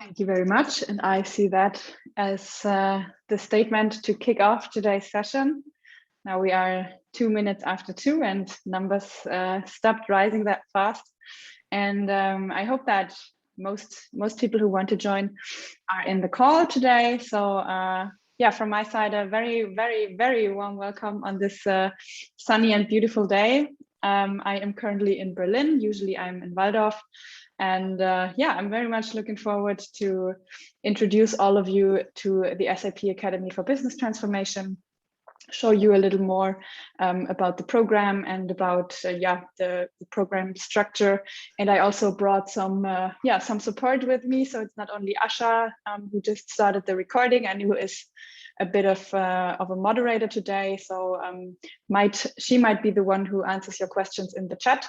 Thank you very much. And I see that as the statement to kick off today's session. Now we are 2 minutes after 2 and numbers stopped rising that fast. And I hope that most people who want to join are in the call today. So yeah, from my side, a very, very, very warm welcome on this sunny and beautiful day. I am currently in Berlin. Usually I'm in Waldorf. And yeah, I'm very much looking forward to introduce all of you to the SAP Academy for Business Transformation, show you a little more about the program and about the program structure. And I also brought some support with me. So it's not only Asha who just started the recording and who is a bit of a moderator today. So she might be the one who answers your questions in the chat.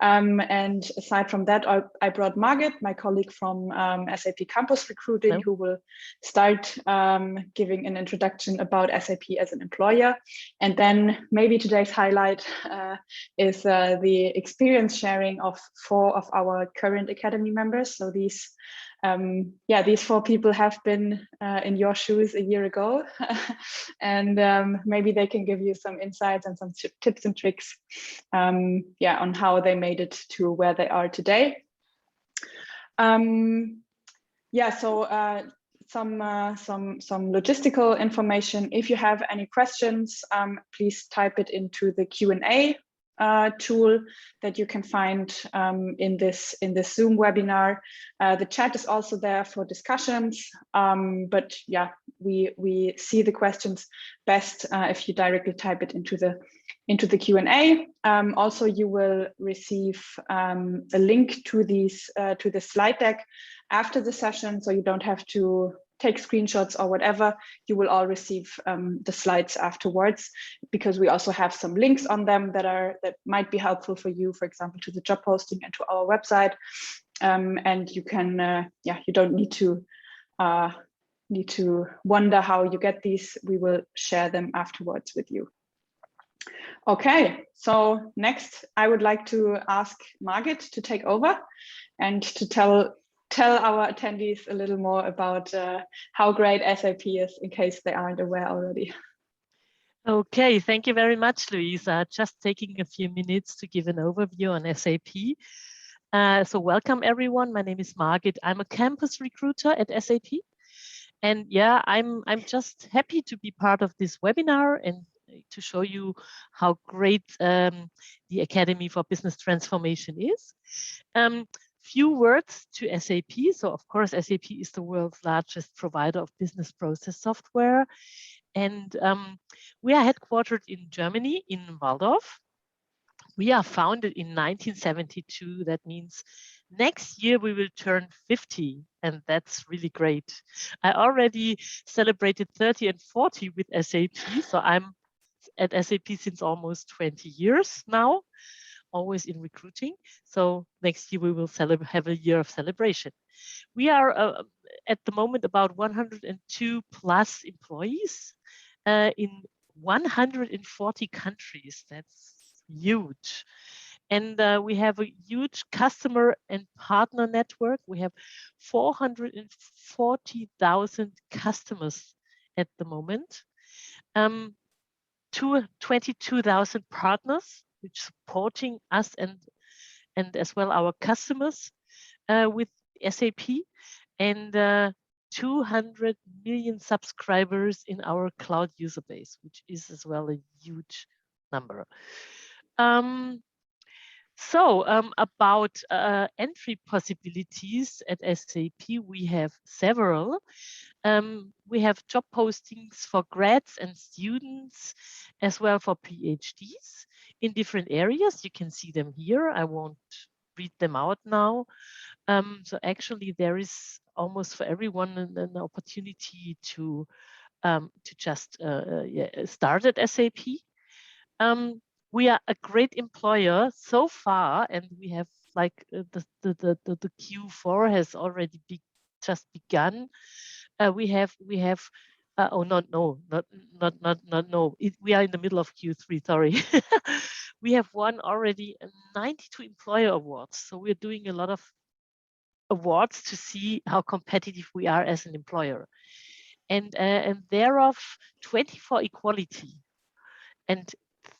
And aside from that, I brought Margit, my colleague from SAP Campus Recruiting, who will start giving an introduction about SAP as an employer. And then maybe today's highlight is the experience sharing of 4 of our current Academy members. So these 4 people have been in your shoes a year ago, and maybe they can give you some insights and some tips and tricks, on how they made it to where they are today. Some logistical information. If you have any questions, please type it into the Q&A tool that you can find in this Zoom webinar. The chat is also there for discussions, but yeah, we see the questions best if you directly type it into the Q&A. Also, you will receive a link to the slide deck after the session, so you don't have to take screenshots or whatever. You will all receive the slides afterwards, because we also have some links on them that might be helpful for you, for example, to the job posting and to our website. And you can, you don't need to wonder how you get these. We will share them afterwards with you. Okay, so next I would like to ask Margit to take over and to tell our attendees a little more about how great SAP is, in case they aren't aware already. Okay, thank you very much, Luisa. Just taking a few minutes to give an overview on SAP. So welcome everyone. My name is Margit. I'm a campus recruiter at SAP. And yeah, I'm just happy to be part of this webinar and to show you how great the Academy for Business Transformation is. Few words to SAP. So of course, SAP is the world's largest provider of business process software. And we are headquartered in Germany, in Waldorf. We are founded in 1972. That means next year we will turn 50, and that's really great. I already celebrated 30 and 40 with SAP. So I'm at SAP since almost 20 years now, always in recruiting. So next year we will have a year of celebration. We are at the moment about 102 plus employees in 140 countries. That's huge. And we have a huge customer and partner network. We have 440,000 customers at the moment. 22,000 partners, which supporting us and as well our customers with SAP, and 200 million subscribers in our cloud user base, which is as well a huge number. About entry possibilities at SAP, we have several. We have job postings for grads and students, as well for PhDs in different areas. You can see them here. I won't read them out now. So actually, there is almost for everyone an opportunity to just start at SAP. We are a great employer so far, and we have like the Q4 has already just begun. We are in the middle of Q3. Sorry, we have won already 92 employer awards. So we're doing a lot of awards to see how competitive we are as an employer. And thereof 20 for equality and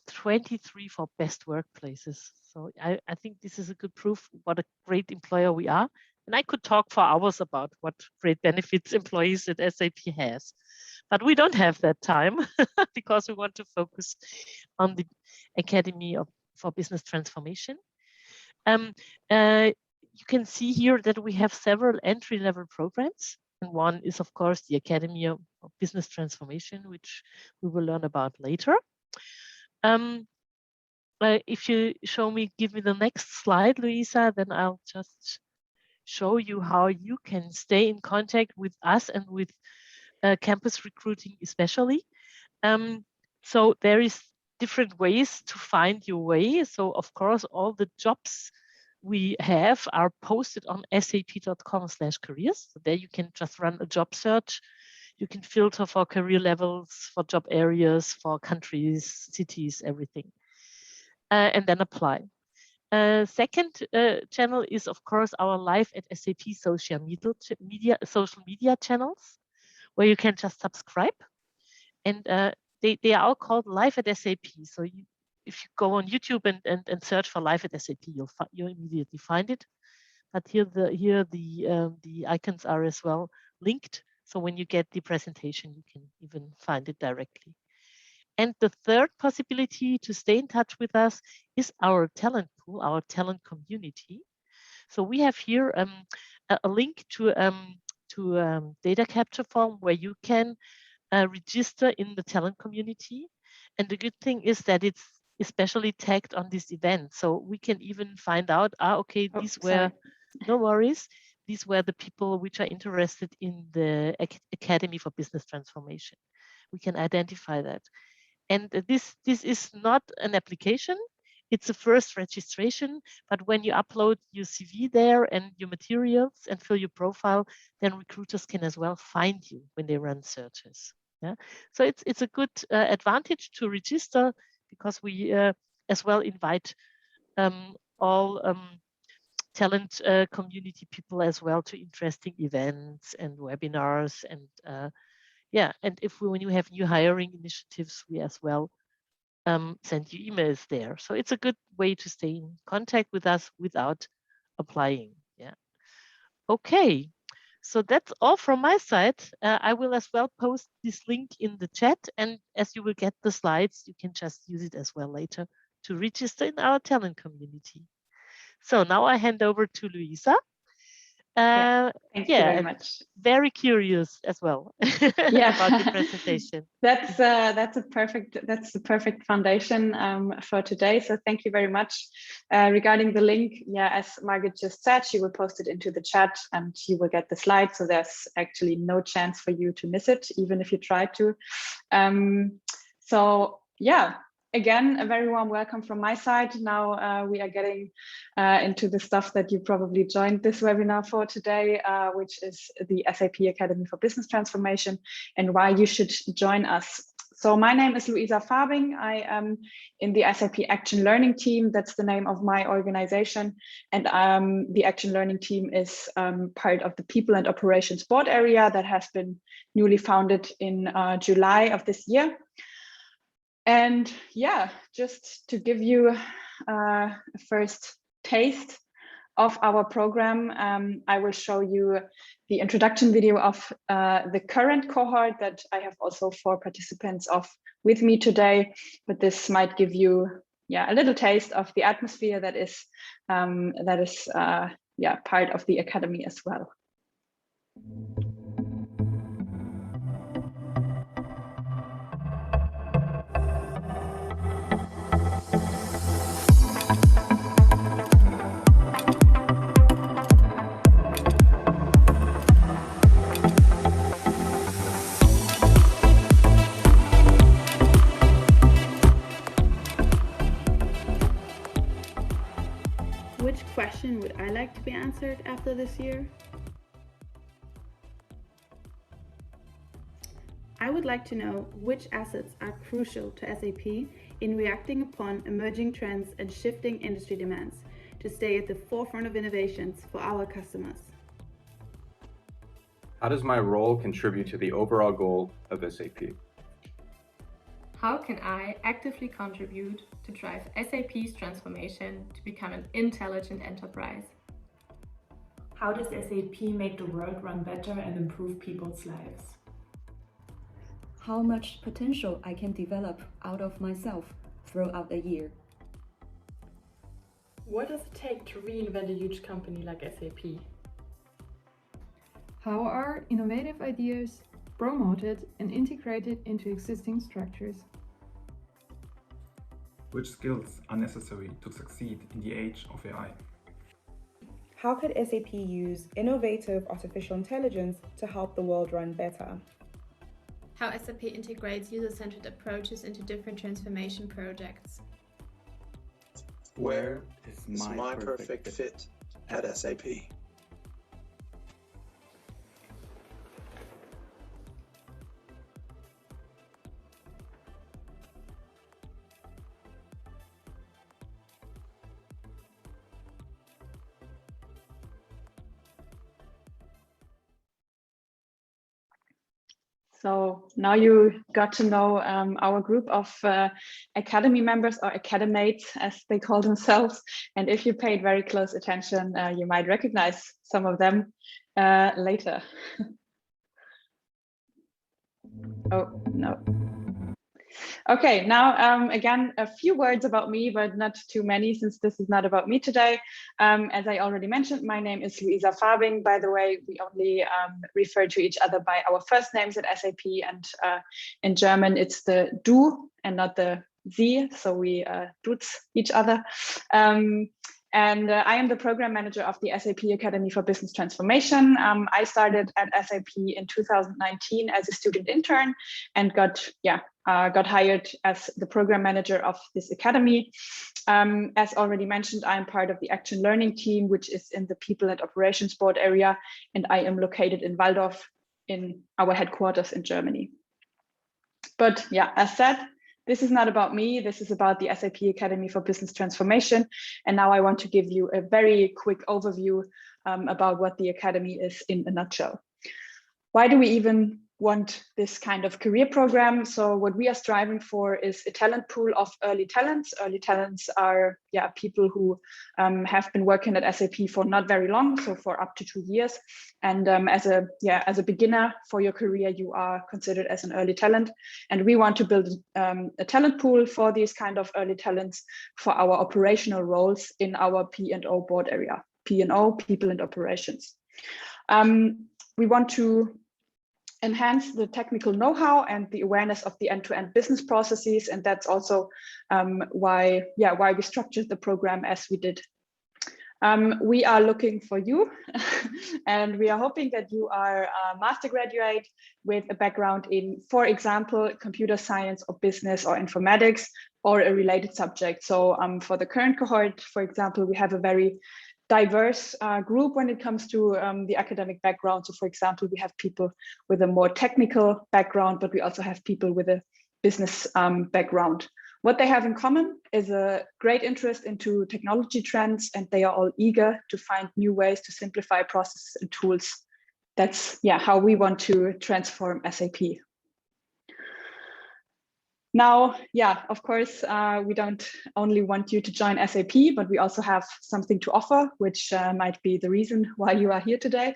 23 for best workplaces. So I think this is a good proof what a great employer we are. And I could talk for hours about what great benefits employees at SAP has. But we don't have that time because we want to focus on the Academy for Business Transformation. You can see here that we have several entry-level programs. And one is, of course, the Academy of Business Transformation, which we will learn about later. If you give me the next slide, Luisa, then I'll just show you how you can stay in contact with us and with campus recruiting especially. So there is different ways to find your way. So of course, all the jobs we have are posted on sap.com/careers. So there you can just run a job search. You can filter for career levels, for job areas, for countries, cities, everything, and then apply. Second channel is, of course, our Live at SAP social media channels, where you can just subscribe. And they are all called Live at SAP. So if you go on YouTube and search for Live at SAP, you'll immediately find it. But here the icons are as well linked. So when you get the presentation, you can even find it directly. And the third possibility to stay in touch with us is our talent pool, our talent community. So we have here a link to data capture form where you can register in the talent community. And the good thing is that it's especially tagged on this event. So we can even find out, okay, these were, no worries, these were the people which are interested in the Academy for Business Transformation. We can identify that. And this is not an application. It's a first registration, but when you upload your CV there and your materials and fill your profile, then recruiters can as well find you when they run searches. Yeah, so it's a good advantage to register because we as well invite all talent community people as well to interesting events and webinars and yeah, and when you have new hiring initiatives, we as well send you emails there. So it's a good way to stay in contact with us without applying. Yeah. Okay. So that's all from my side. I will as well post this link in the chat, and as you will get the slides, you can just use it as well later to register in our talent community. So now I hand over to Luisa. Thank you very much. Very curious as well about the presentation. That's the perfect foundation for today. So thank you very much. Regarding the link, as Margaret just said, she will post it into the chat and you will get the slides. So there's actually no chance for you to miss it, even if you try to. So yeah. Again, a very warm welcome from my side. Now we are getting into the stuff that you probably joined this webinar for today, which is the SAP Academy for Business Transformation and why you should join us. So my name is Luisa Farbing. I am in the SAP Action Learning Team. That's the name of my organization. And the Action Learning Team is part of the People and Operations Board Area that has been newly founded in July of this year. And yeah, just to give you a first taste of our program, I will show you the introduction video of the current cohort that I have also 4 participants of with me today. But this might give you a little taste of the atmosphere that is part of the Academy as well. Which question would I like to be answered after this year? I would like to know which assets are crucial to SAP in reacting upon emerging trends and shifting industry demands to stay at the forefront of innovations for our customers. How does my role contribute to the overall goal of SAP? How can I actively contribute to drive SAP's transformation to become an intelligent enterprise? How does SAP make the world run better and improve people's lives? How much potential I can develop out of myself throughout the year? What does it take to reinvent a huge company like SAP? How are innovative ideas promoted and integrated into existing structures? Which skills are necessary to succeed in the age of AI? How could SAP use innovative artificial intelligence to help the world run better? How SAP integrates user-centered approaches into different transformation projects. Where is my perfect fit at SAP? So now you got to know our group of Academy members, or Academates as they call themselves. And if you paid very close attention, you might recognize some of them later. Oh, no. Okay, now again, a few words about me, but not too many since this is not about me today. As I already mentioned, my name is Luisa Farbing. By the way, we only refer to each other by our first names at SAP, and in German it's the du and not the sie, so we duze each other. And I am the program manager of the SAP Academy for Business Transformation. I started at SAP in 2019 as a student intern and got hired as the program manager of this academy. As already mentioned, I'm part of the Action Learning team, which is in the People and Operations Board Area, and I am located in Walldorf in our headquarters in Germany. But yeah, as said, this is not about me. This is about the SAP Academy for Business Transformation. And now I want to give you a very quick overview about what the Academy is in a nutshell. Why do we even want this kind of career program? So what we are striving for is a talent pool of early talents. Early talents are people who have been working at SAP for not very long, so for up to 2 years. And as a beginner for your career, you are considered as an early talent. And we want to build a talent pool for these kind of early talents for our operational roles in our P&O board area. P&O, People and Operations. We want to enhance the technical know-how and the awareness of the end-to-end business processes, and that's also why we structured the program as we did. We are looking for you, and we are hoping that you are a master graduate with a background in, for example, computer science or business or informatics or a related subject. So for the current cohort, for example, we have a very diverse group when it comes to the academic background. So for example, we have people with a more technical background, but we also have people with a business background. What they have in common is a great interest into technology trends, and they are all eager to find new ways to simplify processes and tools. That's how we want to transform SAP. Now, of course, we don't only want you to join SAP, but we also have something to offer, which might be the reason why you are here today.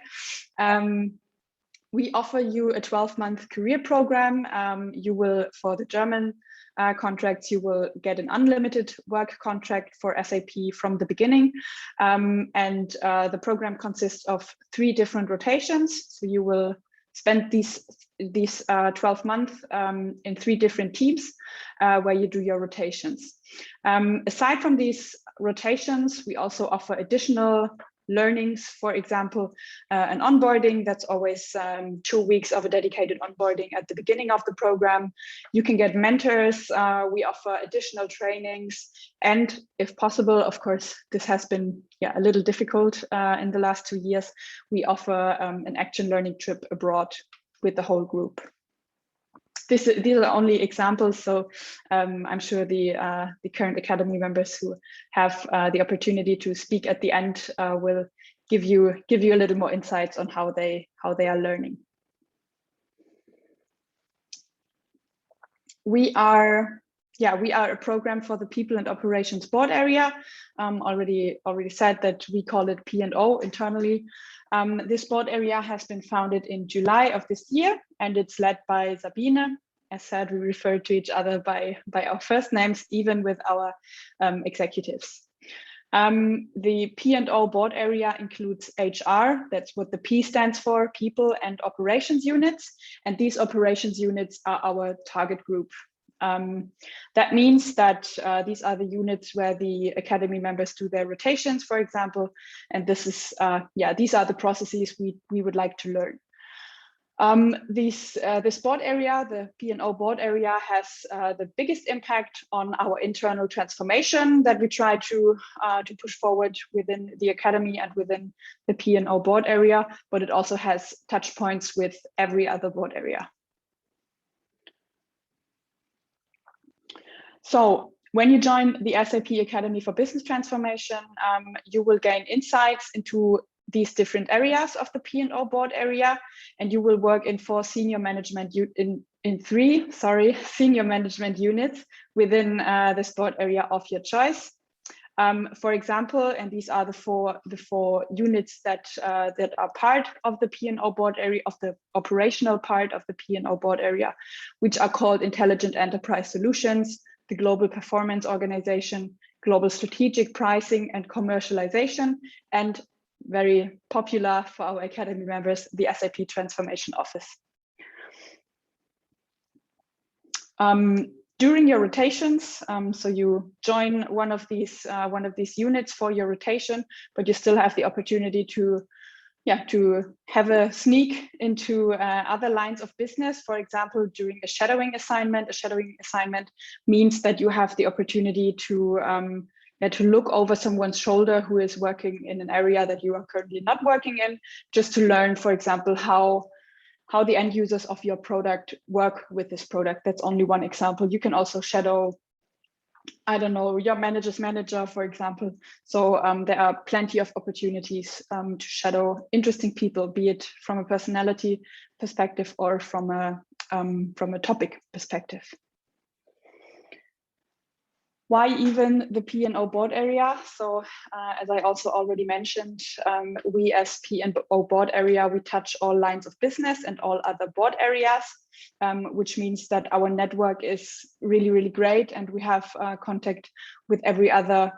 We offer you a 12-month career program. You will, for the German contracts, you will get an unlimited work contract for SAP from the beginning. And the program consists of 3 different rotations. So you will spend these 12 months in 3 different teams where you do your rotations. Aside from these rotations, we also offer additional learnings, for example, an onboarding. That's always 2 weeks of a dedicated onboarding at the beginning of the program. You can get mentors. We offer additional trainings. And if possible, of course, this has been a little difficult in the last 2 years, we offer an action learning trip abroad with the whole group. These are only examples, so I'm sure the current Academy members who have the opportunity to speak at the end will give you a little more insights on how they are learning. We are a program for the People and Operations Board Area. Already said that we call it P&O internally. This board area has been founded in July of this year, and it's led by Sabine. As said, we refer to each other by our first names, even with our executives. The P&O board area includes HR, that's what the P stands for, people and operations units. And these operations units are our target group. That means that these are the units where the Academy members do their rotations, for example. And this is, these are the processes we would like to learn. This board area, the P&O board area, has the biggest impact on our internal transformation that we try to push forward within the Academy and within the P&O board area, but it also has touch points with every other board area. So when you join the SAP Academy for Business Transformation, you will gain insights into these different areas of the P&O board area, and you will work in three senior management units within this board area of your choice. For example, and these are the four units that are part of the P&O board area, of the operational part of the P&O board area, which are called Intelligent Enterprise Solutions, the Global Performance Organization, Global Strategic Pricing and Commercialization, and very popular for our Academy members, the SAP Transformation Office. During your rotations, so you join one of these units for your rotation, but you still have the opportunity to have a sneak into other lines of business. For example, during a shadowing assignment. A shadowing assignment means that you have the opportunity to look over someone's shoulder who is working in an area that you are currently not working in, just to learn, for example, how the end users of your product work with this product. That's only one example. You can also shadow, I don't know, your manager's manager, for example. So there are plenty of opportunities to shadow interesting people, be it from a personality perspective or from a topic perspective. Why even the P&O board area? So as I also already mentioned, we as P&O board area, we touch all lines of business and all other board areas, which means that our network is really, really great, and we have contact with every other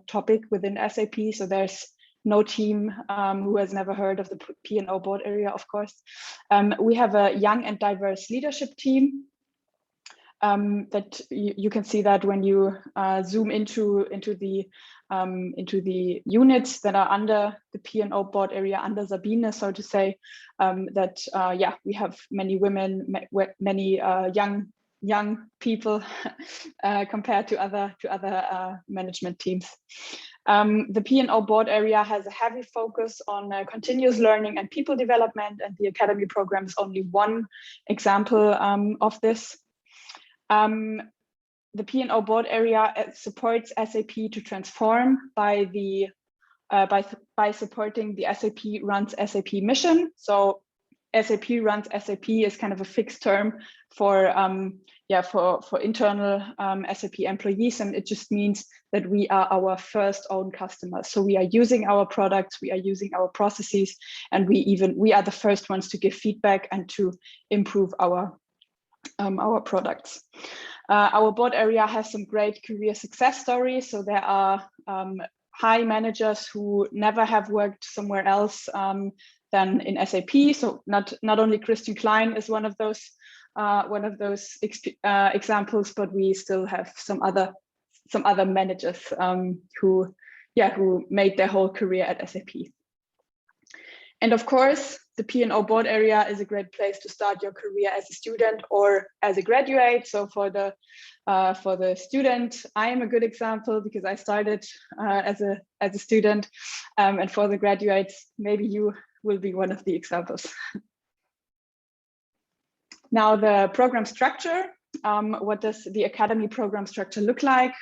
topic within SAP. So there's no team who has never heard of the P&O board area, of course. We have a young and diverse leadership team. That you can see that when you zoom into the units that are under the P&O board area, under Sabine, so to say, we have many women, many young people compared to other management teams. The P&O board area has a heavy focus on continuous learning and people development, and the Academy program is only one example of this. The P&O board area supports SAP to transform by supporting the SAP runs SAP mission. So SAP runs SAP is kind of a fixed term for internal SAP employees, and it just means that we are our first own customers. So we are using our products, we are using our processes, and we are the first ones to give feedback and to improve our products. Our board area has some great career success stories. So there are high managers who never have worked somewhere else than in SAP. So not only Christian Klein is one of those examples, but we still have some other managers who made their whole career at SAP. And of course, the P&O board area is a great place to start your career as a student or as a graduate. So for the student, I am a good example because I started as a student, and for the graduates, maybe you will be one of the examples. Now, the program structure. What does the Academy program structure look like?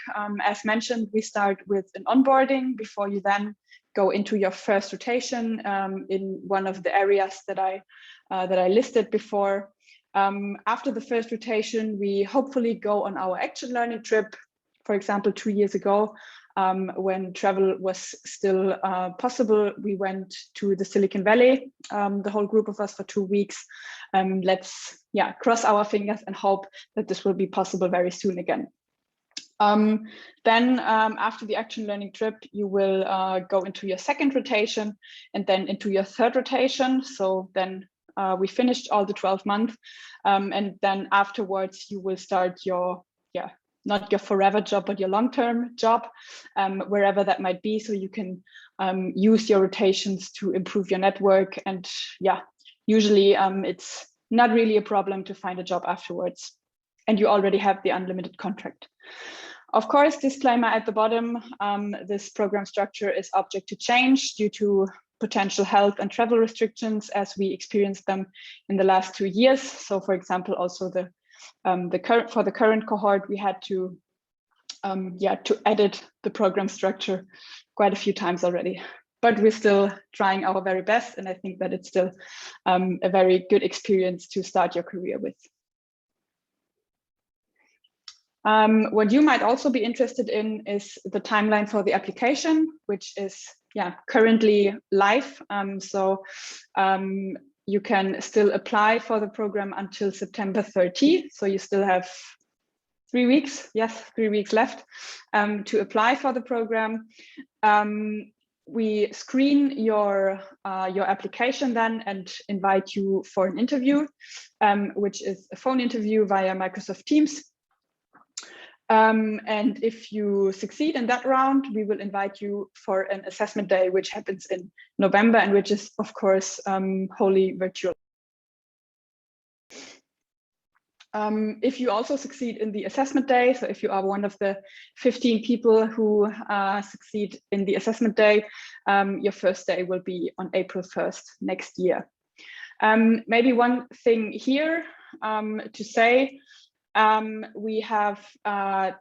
As mentioned, we start with an onboarding before you then go into your first rotation in one of the areas that I listed before. After the first rotation, we hopefully go on our action learning trip. For example, 2 years ago, when travel was still possible, we went to the Silicon Valley, the whole group of us, for 2 weeks. Let's cross our fingers and hope that this will be possible very soon again. Then after the action learning trip, you will go into your second rotation and then into your third rotation. So then we finished all the 12 months, and then afterwards you will start your, not your forever job, but your long-term job, wherever that might be. So you can use your rotations to improve your network. And usually it's not really a problem to find a job afterwards. And you already have the unlimited contract. Of course, disclaimer at the bottom, this program structure is subject to change due to potential health and travel restrictions as we experienced them in the last 2 years. So for example, also for the current cohort, we had to edit the program structure quite a few times already. But we're still trying our very best, and I think that it's still a very good experience to start your career with. What you might also be interested in is the timeline for the application, which is currently live. You can still apply for the program until September 30. So you still have 3 weeks, 3 weeks left to apply for the program. We screen your application then and invite you for an interview, which is a phone interview via Microsoft Teams. And if you succeed in that round, we will invite you for an assessment day, which happens in November and which is, of course, wholly virtual. If you also succeed in the assessment day, so if you are one of the 15 people who succeed in the assessment day, your first day will be on April 1st next year. Maybe one thing here to say, we have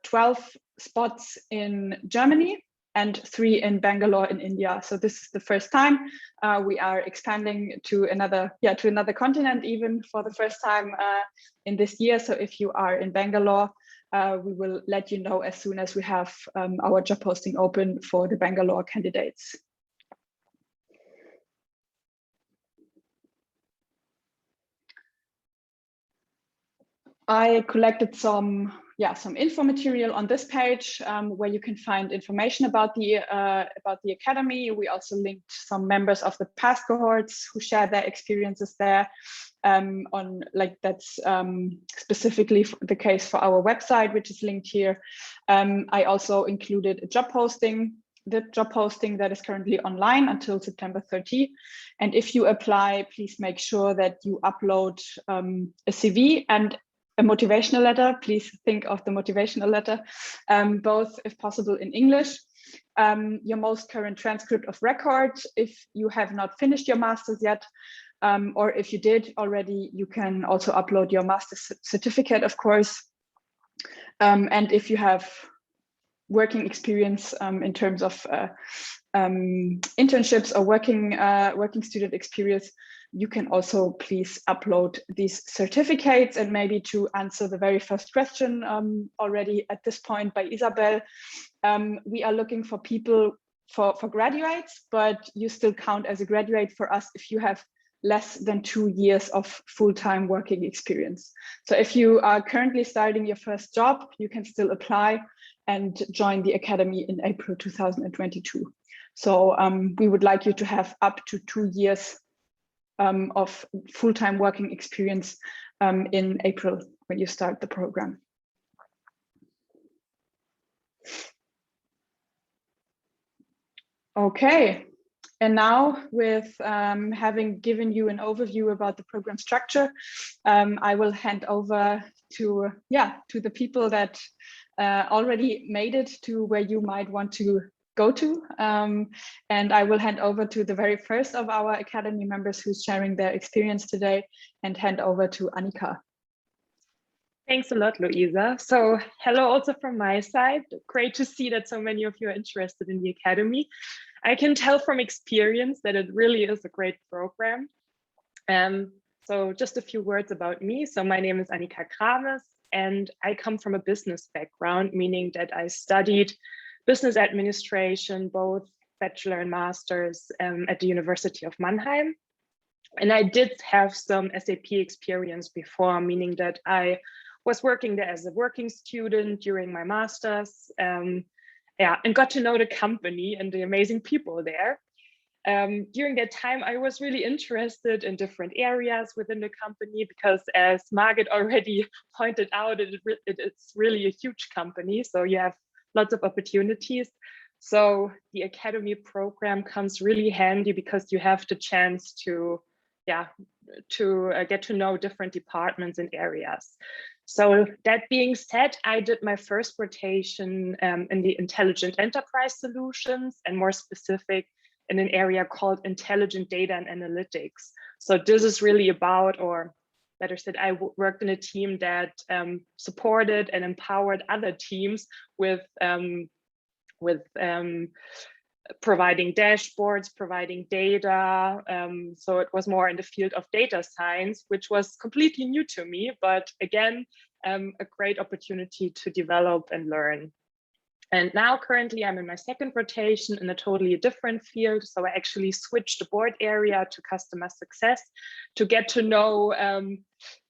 12 spots in Germany and 3 in Bangalore in India. So this is the first time we are expanding to another continent, even for the first time in this year. So if you are in Bangalore, we will let you know as soon as we have our job posting open for the Bangalore candidates. I collected some info material on this page where you can find information about the academy. We also linked some members of the past cohorts who share their experiences there. That's specifically the case for our website, which is linked here. I also included a job posting. The job posting that is currently online until September 30. And if you apply, please make sure that you upload a CV and a motivational letter. Please think of the motivational letter, both if possible in English. Your most current transcript of record, if you have not finished your master's yet, or if you did already, you can also upload your master's certificate, of course. And if you have working experience in terms of internships or working student experience, you can also please upload these certificates. And maybe to answer the very first question already at this point by Isabel, we are looking for people for graduates, but you still count as a graduate for us if you have less than 2 years of full-time working experience. So if you are currently starting your first job, you can still apply and join the academy in April 2022. So we would like you to have up to 2 years of full-time working experience in April when you start the program. Okay, and now with having given you an overview about the program structure, I will hand over to the people that already made it to where you might want to go to. And I will hand over to the very first of our academy members who's sharing their experience today, and hand over to Annika. Thanks a lot, Luisa. So hello also from my side. Great to see that so many of you are interested in the academy. I can tell from experience that it really is a great program. So just a few words about me. So my name is Annika Krames, and I come from a business background, meaning that I studied business administration, both bachelor and master's at the University of Mannheim. And I did have some SAP experience before, meaning that I was working there as a working student during my master's, and got to know the company and the amazing people there. During that time, I was really interested in different areas within the company because, as Margit already pointed out, it's really a huge company, so you have lots of opportunities. So the Academy program comes really handy because you have the chance to get to know different departments and areas. So that being said, I did my first rotation in the intelligent enterprise solutions, and more specific in an area called intelligent data and analytics. So this is really about, or better said, I worked in a team that supported and empowered other teams with providing dashboards, providing data. So it was more in the field of data science, which was completely new to me, but again, a great opportunity to develop and learn. And now currently I'm in my second rotation in a totally different field. So I actually switched the board area to customer success to get to know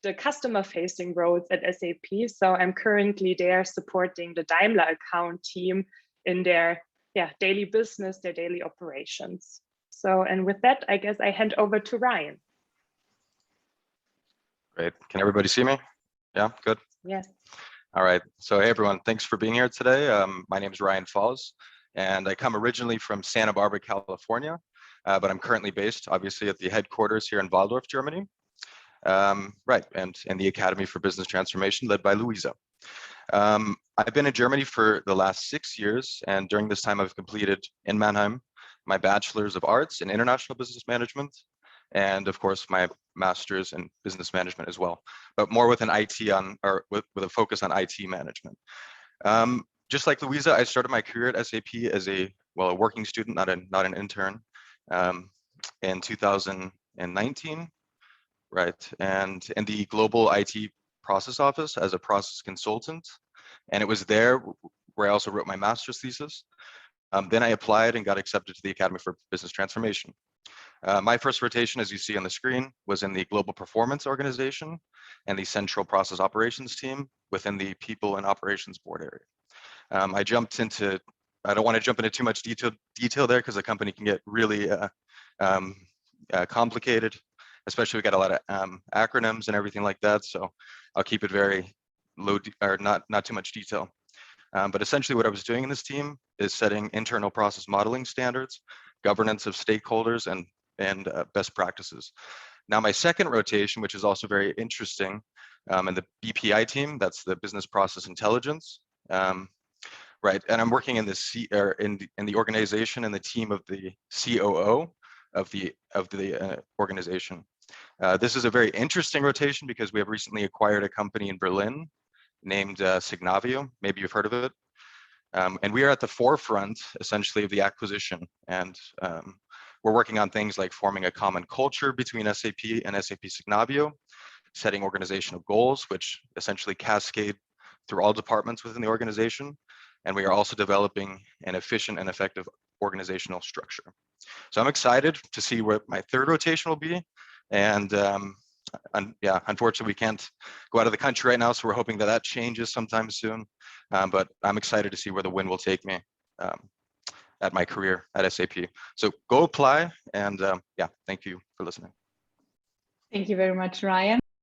the customer facing roles at SAP. So I'm currently there supporting the Daimler account team in their daily business, their daily operations. So, and with that, I guess I hand over to Ryan. Great. Can everybody see me? Yeah, good. Yes. All right. So, hey, everyone, thanks for being here today. My name is Ryan Falls, and I come originally from Santa Barbara, California, but I'm currently based, obviously, at the headquarters here in Waldorf, Germany. Right, and in the Academy for Business Transformation, led by Luisa. I've been in Germany for the last 6 years, and during this time I've completed in Mannheim my Bachelor's of Arts in International Business Management, and of course my Master's in Business Management as well, but more with an with a focus on IT management. Just like Luisa, I started my career at SAP as a working student, not an intern, in 2019, right, and in the global IT process office as a process consultant. And it was there where I also wrote my master's thesis. Then I applied and got accepted to the Academy for Business Transformation. My first rotation, as you see on the screen, was in the Global Performance Organization and the Central Process Operations team within the People and Operations Board Area. I don't want to jump into too much detail there because the company can get really complicated, especially we got a lot of acronyms and everything like that. So I'll keep it very low, or not too much detail. But essentially what I was doing in this team is setting internal process modeling standards, governance of stakeholders, and best practices. Now my second rotation, which is also very interesting, in the BPI team, that's the Business Process Intelligence, right? And I'm working in the organization and the team of the COO of the organization. This is a very interesting rotation because we have recently acquired a company in Berlin named Signavio. Maybe you've heard of it. And we are at the forefront, essentially, of the acquisition. And we're working on things like forming a common culture between SAP and SAP Signavio, setting organizational goals, which essentially cascade through all departments within the organization. And we are also developing an efficient and effective organizational structure. So I'm excited to see what my third rotation will be. And yeah, unfortunately, we can't go out of the country right now, so we're hoping that changes sometime soon. But I'm excited to see where the wind will take me at my career at SAP. So go apply, and yeah, thank you for listening. Thank you very much, Ryan.